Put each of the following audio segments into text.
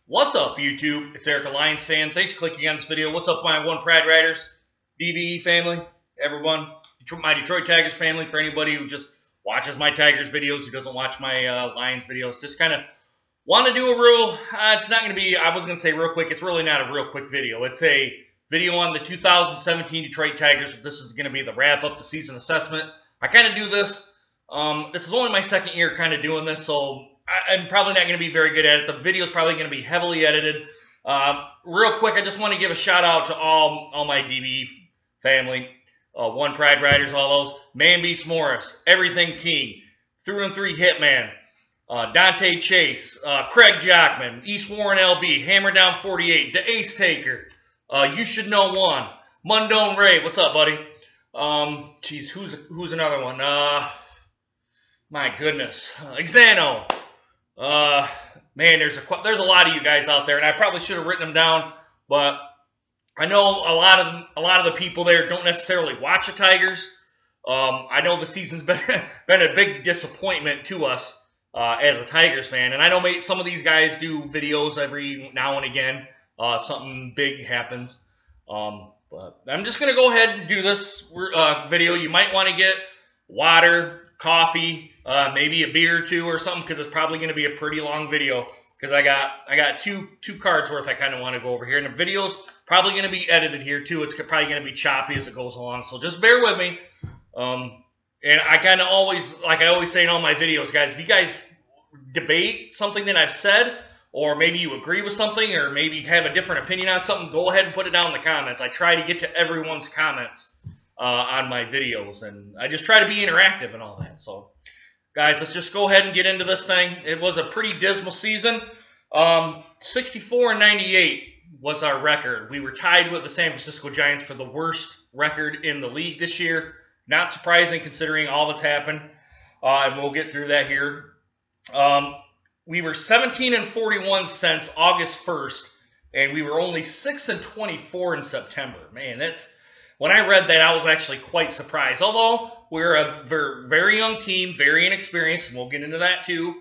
What's up, YouTube? It's Eric, a Lions fan. Thanks for clicking on this video. What's up, my One Pride Riders, DVE family, everyone, my Detroit Tigers family, for anybody who just watches my Tigers videos, who doesn't watch my Lions videos. Just kind of want to do a real, it's not going to be, I was going to say real quick, it's really not a real quick video. It's a video on the 2017 Detroit Tigers. This is going to be the wrap-up, the season assessment. I kind of do this, this is only my second year kind of doing this, so I'm probably not going to be very good at it. The video is probably going to be heavily edited. Real quick, I just want to give a shout out to all my DVE family, One Pride Riders, all those. Man Beast Morris, Everything King, Through and Three Hitman, Dante Chase, Craig Jockman, East Warren LB, Hammer Down 48, The Ace Taker, You Should Know One, Mundone Ray. What's up, buddy? Geez, who's another one? My goodness, Exano. Man, there's a lot of you guys out there, and I probably should have written them down, but I know a lot of the people there don't necessarily watch the Tigers. I know the season's been a big disappointment to us as a Tigers fan, and I know some of these guys do videos every now and again if something big happens. But I'm just gonna go ahead and do this video. You might want to get water, coffee, maybe a beer or two or something, because it's probably going to be a pretty long video, because I got two cards worth I kind of want to go over here, and the video's probably going to be edited here too. It's probably going to be choppy as it goes along, so just bear with me. And I kind of always, like I always say in all my videos, guys, if you guys debate something that I've said, or maybe you agree with something, or maybe have a different opinion on something, go ahead and put it down in the comments. I try to get to everyone's comments on my videos, and I just try to be interactive and all that. So guys, let's just go ahead and get into this thing. It was a pretty dismal season. 64-98 was our record. We were tied with the San Francisco Giants for the worst record in the league this year. Not surprising considering all that's happened, and we'll get through that here. We were 17-41 since August 1st, and we were only 6-24 in September. Man, when I read that, I was actually quite surprised. Although we're a very young team, very inexperienced, and we'll get into that too,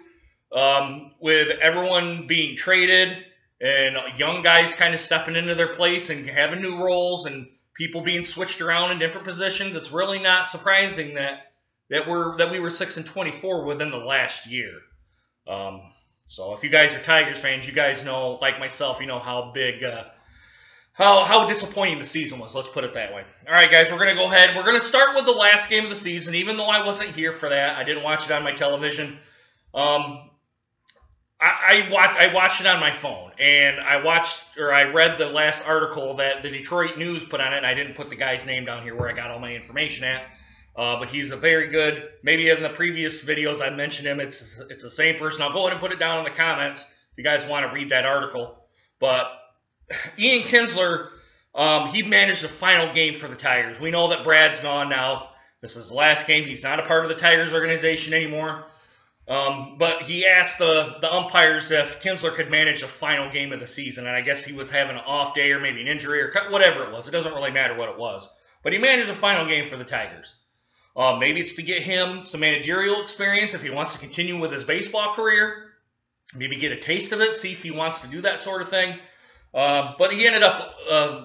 with everyone being traded and young guys kind of stepping into their place and having new roles and people being switched around in different positions. It's really not surprising that we were 6-24 within the last year. So if you guys are Tigers fans, you guys know, like myself, you know how big. How disappointing the season was, let's put it that way. All right, guys, we're going to go ahead. We're going to start with the last game of the season, even though I wasn't here for that. I didn't watch it on my television. I watched it on my phone, and I read the last article that the Detroit News put on it, and I didn't put the guy's name down here where I got all my information at. But he's a very good, maybe in the previous videos I mentioned him, it's the same person. I'll go ahead and put it down in the comments if you guys want to read that article. But Ian Kinsler, he managed the final game for the Tigers. We know that Brad's gone now. This is the last game. He's not a part of the Tigers organization anymore. But he asked the umpires if Kinsler could manage the final game of the season. And I guess he was having an off day or maybe an injury or whatever it was. It doesn't really matter what it was. But he managed the final game for the Tigers. Maybe it's to get him some managerial experience if he wants to continue with his baseball career. Maybe get a taste of it, see if he wants to do that sort of thing. But he ended up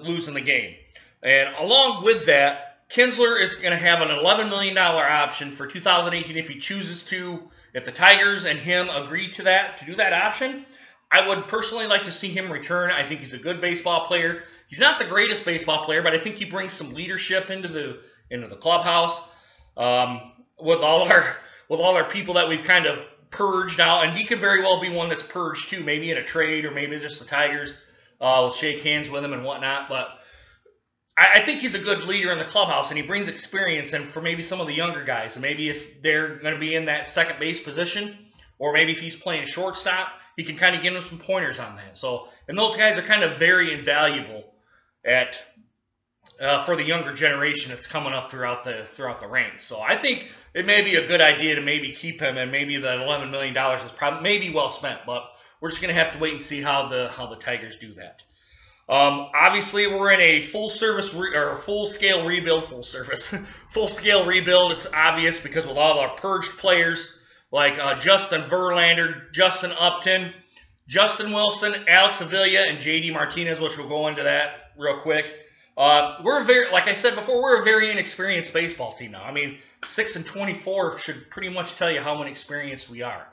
losing the game. And along with that, Kinsler is going to have an $11 million option for 2018 if he chooses to. If the Tigers and him agree to do that option, I would personally like to see him return. I think he's a good baseball player. He's not the greatest baseball player, but I think he brings some leadership into the clubhouse with all our people that we've kind of purged out. And he could very well be one that's purged too, maybe in a trade or maybe just the Tigers. We'll shake hands with him and whatnot, but I think he's a good leader in the clubhouse, and he brings experience and for maybe some of the younger guys. And maybe if they're going to be in that second base position, or maybe if he's playing shortstop, he can kind of give them some pointers on that. So, and those guys are kind of very invaluable for the younger generation that's coming up throughout the ranks. So I think it may be a good idea to maybe keep him, and maybe that $11 million is probably maybe well spent, but we're just going to have to wait and see how the Tigers do that. Obviously, we're in a full-scale rebuild. Full-scale rebuild. It's obvious because with all our purged players like Justin Verlander, Justin Upton, Justin Wilson, Alex Avila, and J.D. Martinez, which we'll go into that real quick. Like I said before, we're a very inexperienced baseball team now. I mean, 6-24 should pretty much tell you how inexperienced we are.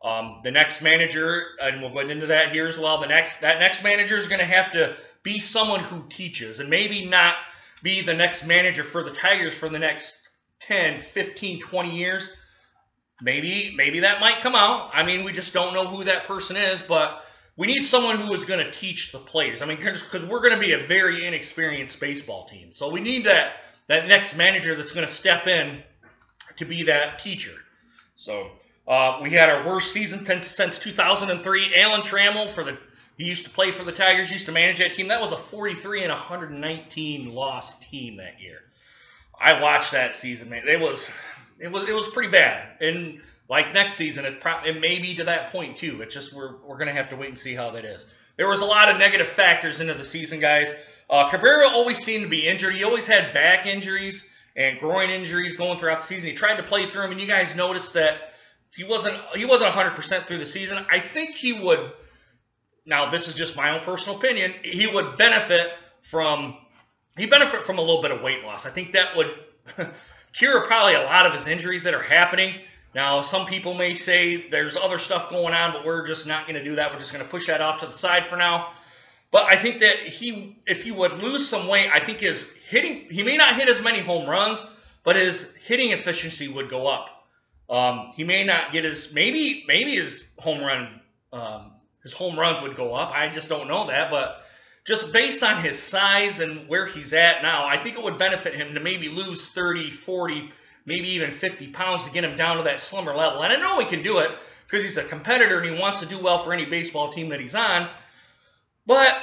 The next manager, and we'll get into that here as well, that next manager is going to have to be someone who teaches, and maybe not be the next manager for the Tigers for the next 10, 15, 20 years. Maybe that might come out. I mean, we just don't know who that person is, but we need someone who is going to teach the players. I mean, because we're going to be a very inexperienced baseball team. So we need that next manager that's going to step in to be that teacher. So we had our worst season since 2003. Alan Trammell, he used to play for the Tigers, used to manage that team. That was a 43 and 119 loss team that year. I watched that season, man. It was pretty bad. And like next season, it may be to that point too. It's just we're going to have to wait and see how that is. There was a lot of negative factors into the season, guys. Cabrera always seemed to be injured. He always had back injuries and groin injuries going throughout the season. He tried to play through them, and you guys noticed that he wasn't 100% through the season. I think he would. Now, this is just my own personal opinion. He would benefit from a little bit of weight loss. I think that would cure probably a lot of his injuries that are happening. Now, some people may say there's other stuff going on, but we're just not going to do that. We're just going to push that off to the side for now. But I think that if he would lose some weight, I think his hitting, he may not hit as many home runs, but his hitting efficiency would go up. He may not get maybe his home runs would go up. I just don't know that, but just based on his size and where he's at now, I think it would benefit him to maybe lose 30, 40, maybe even 50 pounds to get him down to that slimmer level. And I know he can do it because he's a competitor and he wants to do well for any baseball team that he's on. But,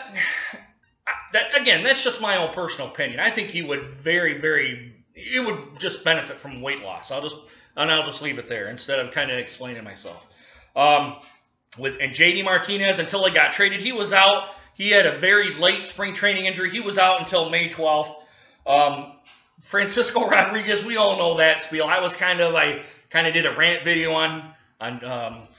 that's just my own personal opinion. I think he would it would just benefit from weight loss. I'll just leave it there instead of kind of explaining myself. And J.D. Martinez, until he got traded, he was out. He had a very late spring training injury. He was out until May 12th. Francisco Rodriguez, we all know that spiel. I kind of did a rant video on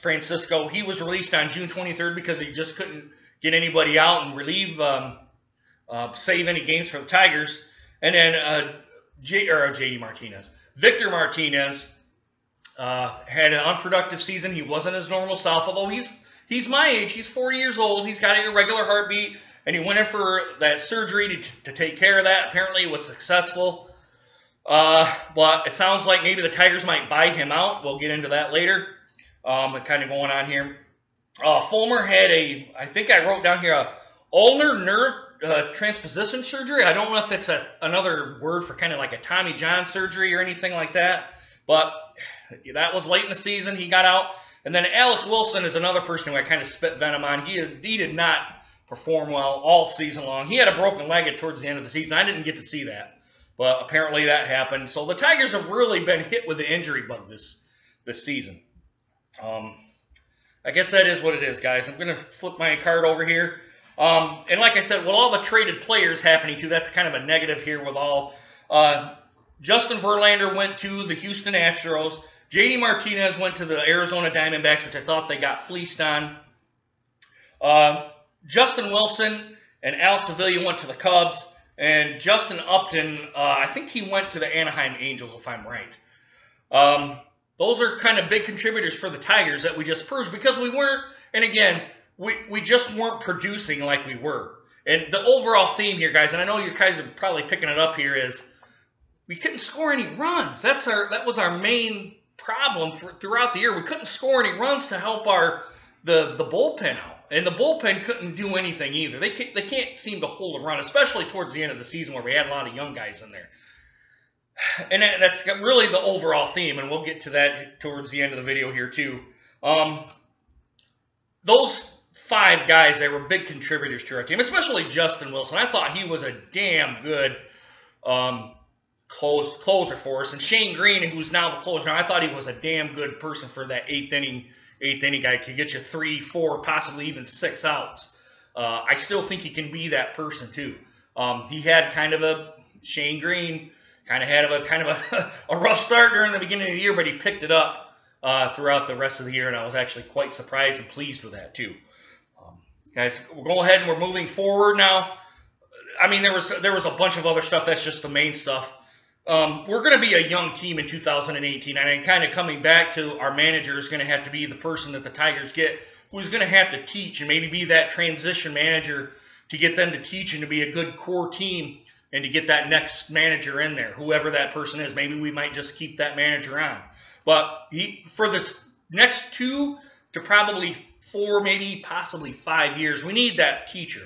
Francisco. He was released on June 23rd because he just couldn't get anybody out and save any games for the Tigers. And then J.D. Martinez. Victor Martinez had an unproductive season. He wasn't his normal self, although he's my age. He's 40 years old. He's got an irregular heartbeat, and he went in for that surgery to take care of that. Apparently, it was successful. But it sounds like maybe the Tigers might buy him out. We'll get into that later. Kind of going on here. Fulmer had I think I wrote down here, a ulnar nerve transposition surgery. I don't know if that's another word for kind of like a Tommy John surgery or anything like that. But that was late in the season. He got out. And then Alex Wilson is another person who I kind of spit venom on. He did not perform well all season long. He had a broken leg towards the end of the season. I didn't get to see that. But apparently that happened. So the Tigers have really been hit with the injury bug this season. I guess that is what it is, guys. I'm going to flip my card over here. And like I said, with all the traded players happening too, that's kind of a negative here with all. Justin Verlander went to the Houston Astros. J.D. Martinez went to the Arizona Diamondbacks, which I thought they got fleeced on. Justin Wilson and Alex Avila went to the Cubs. And Justin Upton, I think he went to the Anaheim Angels, if I'm right. Those are kind of big contributors for the Tigers that we just purged because we weren't, and again, we just weren't producing like we were. And the overall theme here, guys, and I know you guys are probably picking it up here, is we couldn't score any runs. That was our main problem throughout the year. We couldn't score any runs to help the bullpen out. And the bullpen couldn't do anything either. They can't seem to hold a run, especially towards the end of the season where we had a lot of young guys in there. And that's really the overall theme, and we'll get to that towards the end of the video here too. Those 5 guys, they were big contributors to our team, especially Justin Wilson. I thought he was a damn good closer for us. And Shane Green, who's now the closer now, I thought he was a damn good person for that eighth inning guy. Could get you 3, 4, possibly even 6 outs. I still think he can be that person too. He had Shane Green had a rough start during the beginning of the year, but he picked it up throughout the rest of the year, and I was actually quite surprised and pleased with that too. Guys, we'll go ahead and we're moving forward now. I mean, there was a bunch of other stuff. That's just the main stuff. We're going to be a young team in 2018, and kind of coming back to our manager is going to have to be the person that the Tigers get, who's going to have to teach and maybe be that transition manager to get them to teach and to be a good core team and to get that next manager in there, whoever that person is. Maybe we might just keep that manager on. But for this next 2 to probably 4, maybe possibly 5 years, we need that teacher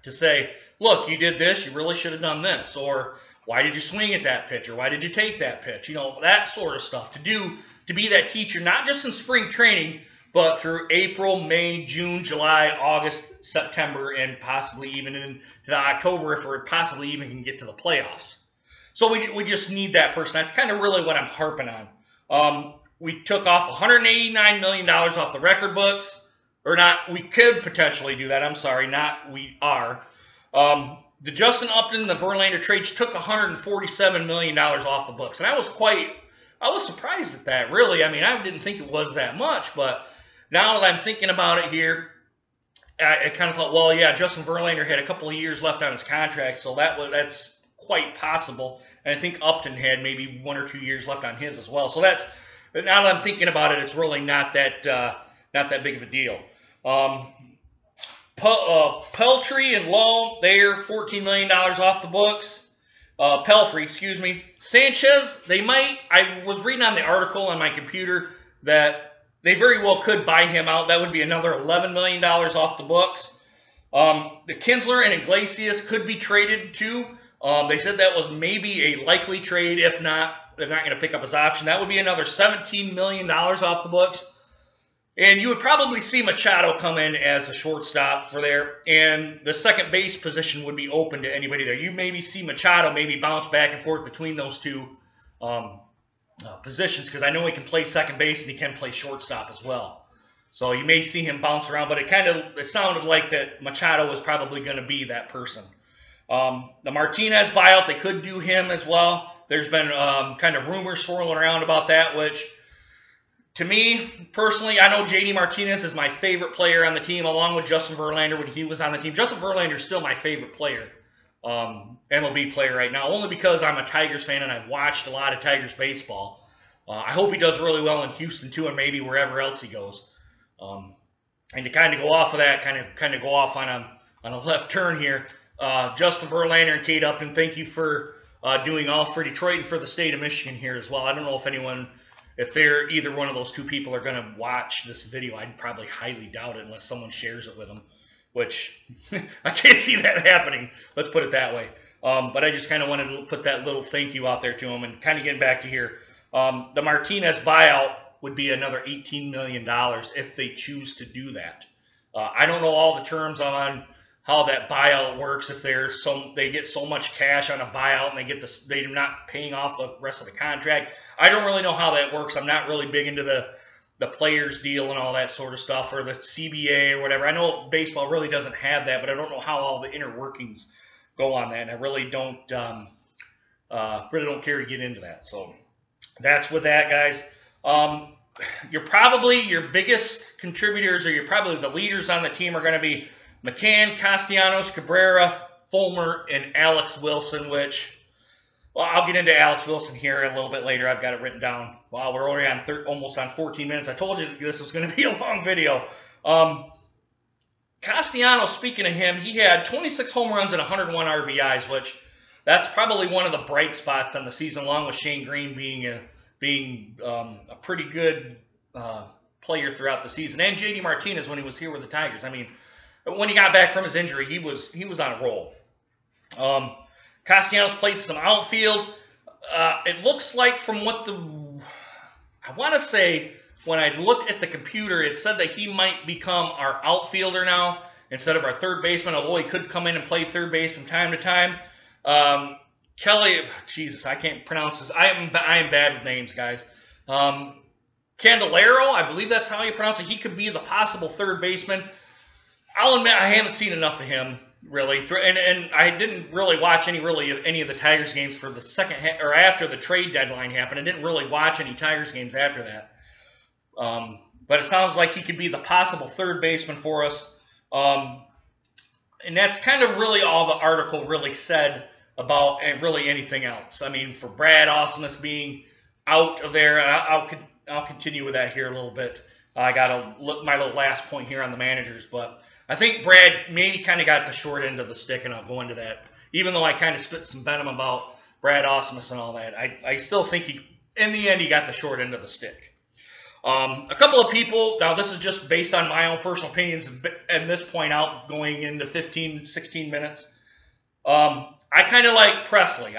to say, look, you did this, you really should have done this, or why did you swing at that pitch, or why did you take that pitch, you know, that sort of stuff. To be that teacher, not just in spring training, but through April, May, June, July, August, September, and possibly even into October if we're possibly even can get to the playoffs. So we just need that person. That's kind of really what I'm harping on. We took off $189 million off the record books. Or not, we could potentially do that. I'm sorry, not we are. The Justin Upton, the Verlander trades took $147 million off the books. And I was surprised at that, really. I mean, I didn't think it was that much. But now that I'm thinking about it here, I kind of thought, well, yeah, Justin Verlander had a couple of years left on his contract, so that's quite possible. And I think Upton had maybe 1 or 2 years left on his as well. So now that I'm thinking about it, it's really not that big of a deal. Peltry and Lowe, they're $14 million off the books. Pelfrey, excuse me. Sanchez, I was reading on the article on my computer that they very well could buy him out. That would be another $11 million off the books. The Kinsler and Iglesias could be traded too. They said that was maybe a likely trade. If not, they're not going to pick up his option. That would be another $17 million off the books. And you would probably see Machado come in as a shortstop for there. And the second base position would be open to anybody there. You maybe see Machado maybe bounce back and forth between those two positions, because I know he can play second base and he can play shortstop as well. So you may see him bounce around, but it sounded like that Machado was probably going to be that person. The Martinez buyout, they could do him as well. There's been kind of rumors swirling around about that, which to me, personally, I know JD Martinez is my favorite player on the team, along with Justin Verlander when he was on the team. Justin Verlander is still my favorite player, MLB player right now, only because I'm a Tigers fan and I've watched a lot of Tigers baseball. I hope he does really well in Houston too, and maybe wherever else he goes. And to kind of go off of that, kind of go off on a left turn here, Justin Verlander and Kate Upton, thank you for doing all for Detroit and for the state of Michigan here as well. I don't know if either one of those two people are going to watch this video. I'd probably highly doubt it unless someone shares it with them, which I can't see that happening. Let's put it that way. But I just kind of wanted to put that little thank you out there to them. And kind of getting back to here, the Martinez buyout would be another $18 million if they choose to do that. I don't know all the terms on how that buyout works. If they get so much cash on a buyout and they're not paying off the rest of the contract. I don't really know how that works. I'm not really big into the players deal and all that sort of stuff, or the CBA or whatever. I know baseball really doesn't have that, but I don't know how all the inner workings go on that. And I really don't care to get into that. So that's with that, guys. Your biggest contributors, or probably the leaders on the team, are going to be McCann, Castellanos, Cabrera, Fulmer, and Alex Wilson, which, well, I'll get into Alex Wilson here a little bit later. I've got it written down. Wow, we're already on almost on 14 minutes. I told you this was going to be a long video. Castellanos, speaking of him, he had 26 home runs and 101 RBIs, which that's probably one of the bright spots on the season, along with Shane Green being a pretty good player throughout the season, and JD Martinez when he was here with the Tigers. I mean, when he got back from his injury, he was on a roll. Castellanos played some outfield. It looks like from what I want to say, when I looked at the computer, it said that he might become our outfielder now instead of our third baseman, although he could come in and play third base from time to time. Kelly, Jesus, I can't pronounce this. I am bad with names, guys. Candelario, I believe that's how you pronounce it. He could be the possible third baseman. I'll admit I haven't seen enough of him, really, and I didn't really watch any of the Tigers games for the second or after the trade deadline happened. I didn't really watch any Tigers games after that. but it sounds like he could be the possible third baseman for us. And that's kind of really all the article really said about really anything else. I mean, for Brad Awesomeness being out of there, I'll continue with that here a little bit. I got my little last point here on the managers, but I think Brad maybe kind of got the short end of the stick, and I'll go into that. Even though I kind of spit some venom about Brad Awesomeness and all that, I still think in the end, he got the short end of the stick. A couple of people, now this is just based on my own personal opinions at this point out, going into 15, 16 minutes. I kind of like Presley.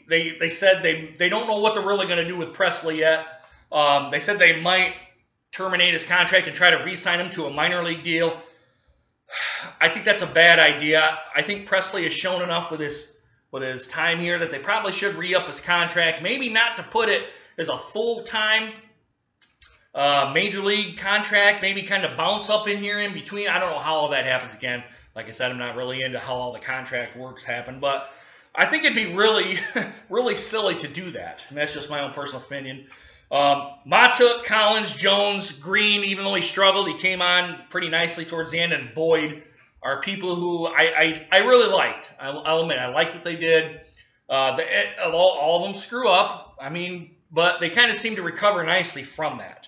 They said they don't know what they're really going to do with Presley yet. They said they might terminate his contract and try to re-sign him to a minor league deal. I think that's a bad idea. I think Presley has shown enough with his time here that they probably should re-up his contract. Maybe not to put it as a full-time major league contract. Maybe kind of bounce up in here in between. I don't know how all that happens again. Like I said, I'm not really into how all the contract works happen. But I think it'd be really, really silly to do that. And that's just my own personal opinion. Matuk, Collins, Jones, Green, even though he struggled, he came on pretty nicely towards the end, and Boyd are people who I really liked. I'll admit, I liked what they did. All of them screw up, but they kind of seem to recover nicely from that.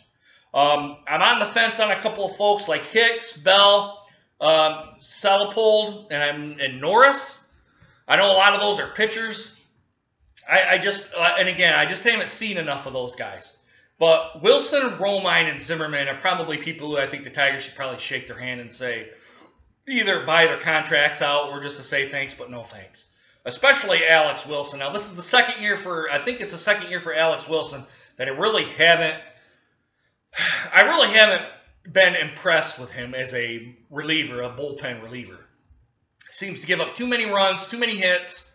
I'm on the fence on a couple of folks like Hicks, Bell, Selepold, and Norris. I know a lot of those are pitchers. I just haven't seen enough of those guys. But Wilson, Romine, and Zimmerman are probably people who I think the Tigers should probably shake their hand and say, either buy their contracts out or just to say thanks, but no thanks. Especially Alex Wilson. Now, this is the second year I think it's the second year for Alex Wilson that I really haven't been impressed with him as a reliever, a bullpen reliever. Seems to give up too many runs, too many hits.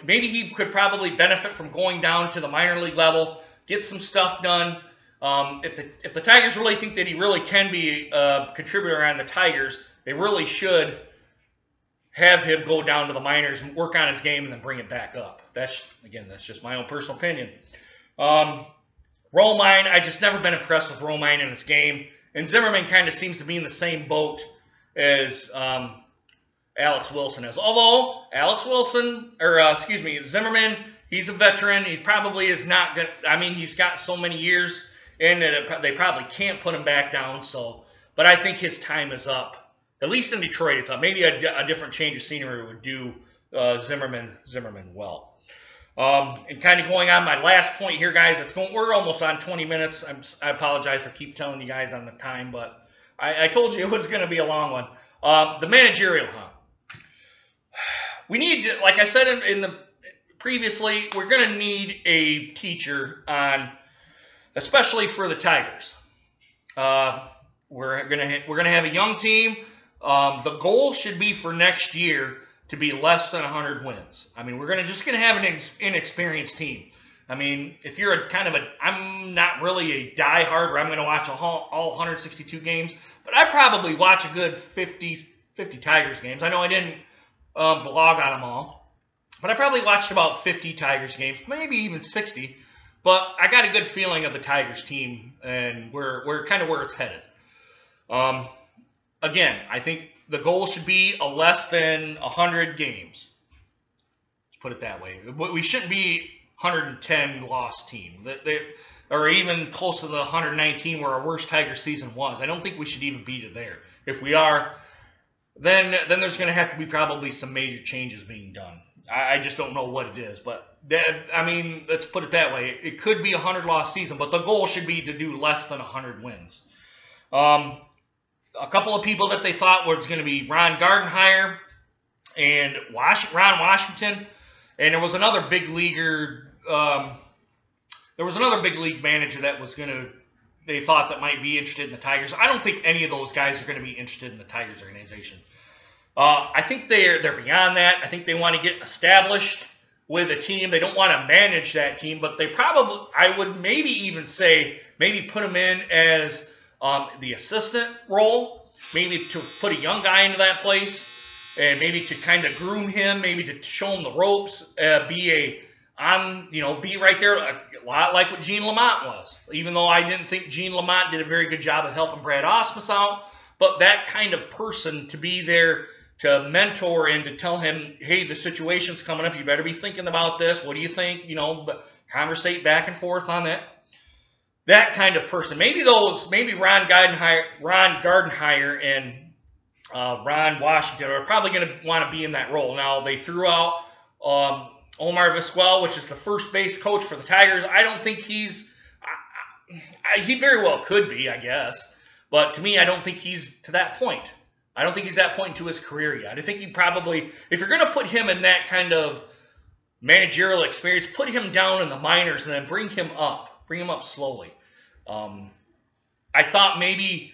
Maybe he could probably benefit from going down to the minor league level, get some stuff done. If the Tigers really think that he really can be a contributor on the Tigers, they really should have him go down to the minors and work on his game and then bring it back up. That's just my own personal opinion. Romine, I just never been impressed with Romine in his game. And Zimmerman kind of seems to be in the same boat as Alex Wilson is. Although Zimmerman, he's a veteran. He probably is not going to, he's got so many years in that they probably can't put him back down. But I think his time is up. At least in Detroit, it's up. Maybe a different change of scenery would do Zimmerman well. And kind of going on my last point here, guys. We're almost on 20 minutes. I apologize for keep telling you guys on the time, but I told you it was going to be a long one. The managerial hunt. We need, like I said previously, we're going to need a teacher especially for the Tigers. We're gonna have a young team. The goal should be for next year to be less than 100 wins. We're just gonna have an inexperienced team. If you're I'm not really a diehard where I'm gonna watch all 162 games, but I probably watch a good 50 Tigers games. I know I didn't blog on them all, but I probably watched about 50 Tigers games, maybe even 60. But I got a good feeling of the Tigers team, and we're kind of where it's headed. Again, I think the goal should be a less than 100 games. Let's put it that way. We shouldn't be 110 loss team, or even close to the 119 where our worst Tiger season was. I don't think we should even beat it there. If we are, then there's going to have to be probably some major changes being done. I just don't know what it is, but let's put it that way. It could be a 100-loss season, but the goal should be to do less than 100 wins. A couple of people that they thought was going to be Ron Gardenhire and Ron Washington, and there was another big leaguer. There was another big league manager that they thought that might be interested in the Tigers. I don't think any of those guys are going to be interested in the Tigers organization. I think they're beyond that. I think they want to get established with a team. They don't want to manage that team, but I would maybe even say, put them in as the assistant role, maybe to put a young guy into that place, and maybe to kind of groom him, maybe to show him the ropes, be on, be right there, a lot like what Gene Lamont was. Even though I didn't think Gene Lamont did a very good job of helping Brad Ausmus out, but that kind of person to be there to mentor and to tell him, hey, the situation's coming up, you better be thinking about this, what do you think, but conversate back and forth on that. That kind of person. Maybe Ron Gardenhire and Ron Washington are probably going to want to be in that role. Now, they threw out Omar Vizquel, which is the first base coach for the Tigers. I don't think he very well could be, I guess. But to me, I don't think he's to that point. I don't think he's that point into his career yet. I think he probably, if you're going to put him in that kind of managerial experience, put him down in the minors and then bring him up slowly. I thought maybe,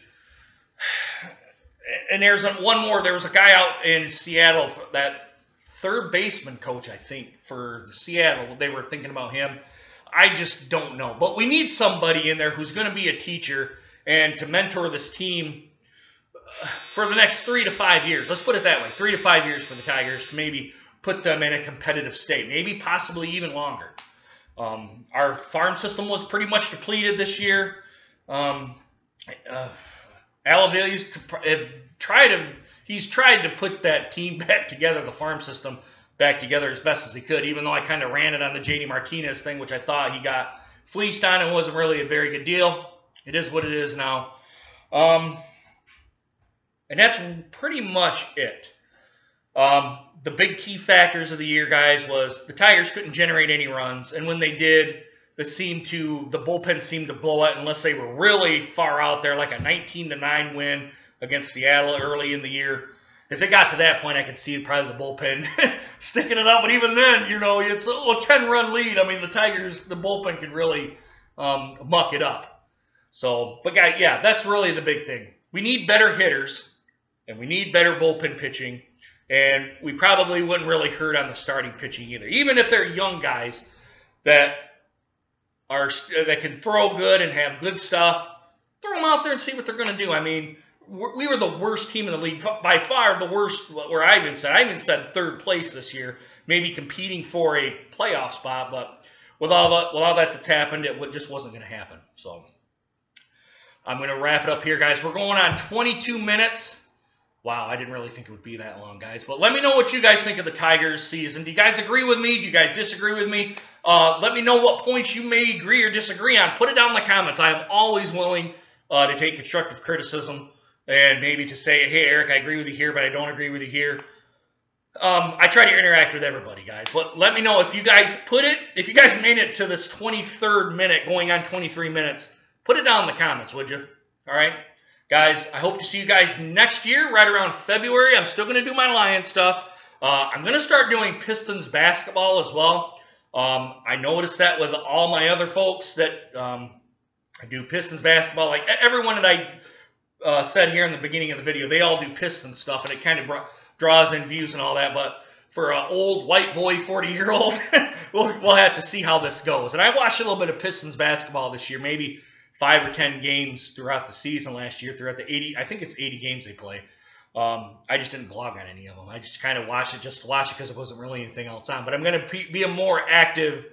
and there's one more, there was a guy out in Seattle, that third baseman coach, I think, for Seattle. They were thinking about him. I just don't know. But we need somebody in there who's going to be a teacher and to mentor this team for the next 3 to 5 years. Let's put it that way, 3 to 5 years for the Tigers to maybe put them in a competitive state, maybe possibly even longer. Our farm system was pretty much depleted this year. Alavilli's he's tried to put that team back together, the farm system back together as best as he could, even though I kind of ran it on the JD Martinez thing, which I thought he got fleeced on and wasn't really a very good deal. It is what it is now. And that's pretty much it. The big key factors of the year, guys, was the Tigers couldn't generate any runs, and when they did, the bullpen seemed to blow out unless they were really far out there, like a 19-9 win against Seattle early in the year. If it got to that point, I could see probably the bullpen sticking it up. But even then, it's a 10-run lead. I mean, the bullpen could really muck it up. So, but guys, yeah, that's really the big thing. We need better hitters, and we need better bullpen pitching. And we probably wouldn't really hurt on the starting pitching either. Even if they're young guys that can throw good and have good stuff, throw them out there and see what they're going to do. I mean, we were the worst team in the league, by far the worst, where I even said third place this year, maybe competing for a playoff spot, but with all that that's happened, it just wasn't going to happen. So I'm going to wrap it up here, guys. We're going on 22 minutes. Wow, I didn't really think it would be that long, guys. But let me know what you guys think of the Tigers season. Do you guys agree with me? Do you guys disagree with me? Let me know what points you may agree or disagree on. Put it down in the comments. I am always willing to take constructive criticism and maybe to say, hey, Eric, I agree with you here, but I don't agree with you here. I try to interact with everybody, guys. But let me know if you guys made it to this 23rd minute, going on 23 minutes. Put it down in the comments, would you? All right? Guys, I hope to see you guys next year, right around February. I'm still going to do my Lions stuff. I'm going to start doing Pistons basketball as well. I noticed that with all my other folks that I do Pistons basketball. Like everyone that I said here in the beginning of the video, they all do Pistons stuff, and it kind of draws in views and all that. But for an old white boy, 40-year-old, we'll have to see how this goes. And I watched a little bit of Pistons basketball this year, maybe 5 or 10 games throughout the season last year, throughout the 80, I think it's 80 games they play. I just didn't blog on any of them. I just kind of watched it just to watch it because there wasn't really anything else on. But I'm going to be a more active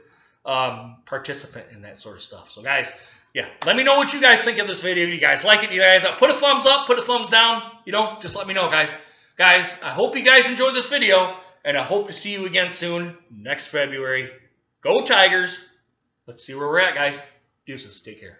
participant in that sort of stuff. So, guys, yeah, let me know what you guys think of this video. You guys like it? You guys put a thumbs up, put a thumbs down. You don't, just let me know, guys. Guys, I hope you guys enjoyed this video, and I hope to see you again soon, next February. Go Tigers. Let's see where we're at, guys. Deuces. Take care.